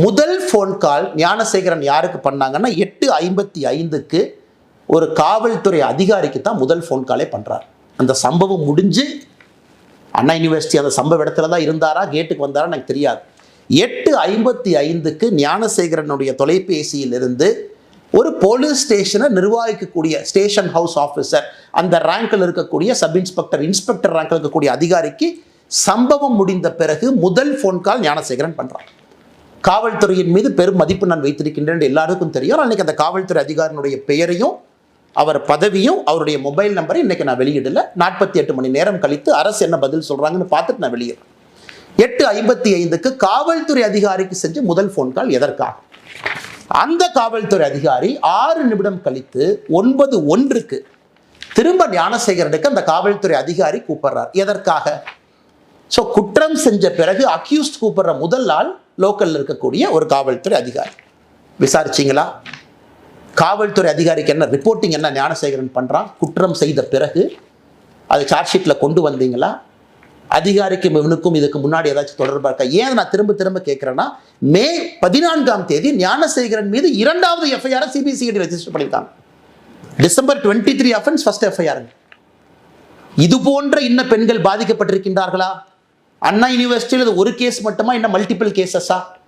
முதல் phone call Gnanasekaran யாருக்கு பண்ணாங்கன்னா 8:55க்கு ஒரு காவல்துறை அதிகாரிக்கு தான் முதல் ஃபோன் காலே பண்ணுறார். அந்த சம்பவம் முடிஞ்சு அண்ணா யூனிவர்சிட்டி அந்த சம்பவ இடத்துல தான் இருந்தாரா, கேட்டுக்கு வந்தாரா எனக்கு தெரியாது. 8:55க்கு ஞானசேகரனுடைய தொலைபேசியிலிருந்து ஒரு போலீஸ் ஸ்டேஷனை நிர்வகிக்கக்கூடிய ஸ்டேஷன் ஹவுஸ் ஆஃபீஸர், அந்த ரேங்கில் இருக்கக்கூடிய சப் இன்ஸ்பெக்டர், இன்ஸ்பெக்டர் ரேங்கில் இருக்கக்கூடிய அதிகாரிக்கு சம்பவம் முடிந்த பிறகு முதல் ஃபோன் கால் ஞானசேகரன் பண்ணுறான். காவல்துறையின் மீது பெரும் மதிப்பு நான் வைத்திருக்கின்றேன் எல்லாருக்கும் தெரியும். அன்றைக்கி அந்த காவல்துறை அதிகாரினுடைய பெயரையும் அவர் பதவியும் அவருடைய மொபைல் நம்பரை இன்றைக்கி நான் வெளியிடல. 48 மணி நேரம் கழித்து அரசு என்ன பதில் சொல்கிறாங்கன்னு பார்த்துட்டு நான் வெளியிடுறேன். 8:55க்கு காவல்துறை அதிகாரிக்கு செஞ்ச முதல் ஃபோன் கால் எதற்காக? அந்த காவல்துறை அதிகாரி 6 நிமிடம் கழித்து 9:01க்கு திரும்ப ஞானசேகரனுக்கு அந்த காவல்துறை அதிகாரி கூப்பிடுறார். எதற்காக? ஸோ குற்றம் செஞ்ச பிறகு அக்யூஸ்ட் கூப்பிடுற முதல் ஆள் லோக்கலில் இருக்கக்கூடிய ஒரு காவல்துறை அதிகாரி. விசாரிச்சிங்களா? காவல்துறை அதிகாரிக்கு என்ன ரிப்போர்ட்டிங் என்ன ஞானசேகரன் பண்ணுறான்? குற்றம் செய்த பிறகு அது சார்ஜ் ஷீட்டில் கொண்டு வந்தீங்களா? அதிகாரிக்கும் இவனுக்கும் இதுக்கு முன்னாடி ஏதாச்சும் தொடர்பாக இருக்கா? ஏன் நான் திரும்ப திரும்ப கேட்குறேன்னா, மே 14ஆம் தேதி ஞானசேகரன் மீது 2வது எஃப்ஐஆர் சிபிசிஐடி ரெஜிஸ்டர் பண்ணியிருக்காங்க. December 23 offence, first FIR. இது போன்ற இன்ன பெண்கள் பாதிக்கப்பட்டிருக்கின்றார்களா? அண்ணா யூனிவர்சிட்டியில் ஒரு கேஸ் மட்டுமா, இன்னும் மல்டிபிள் கேசஸா?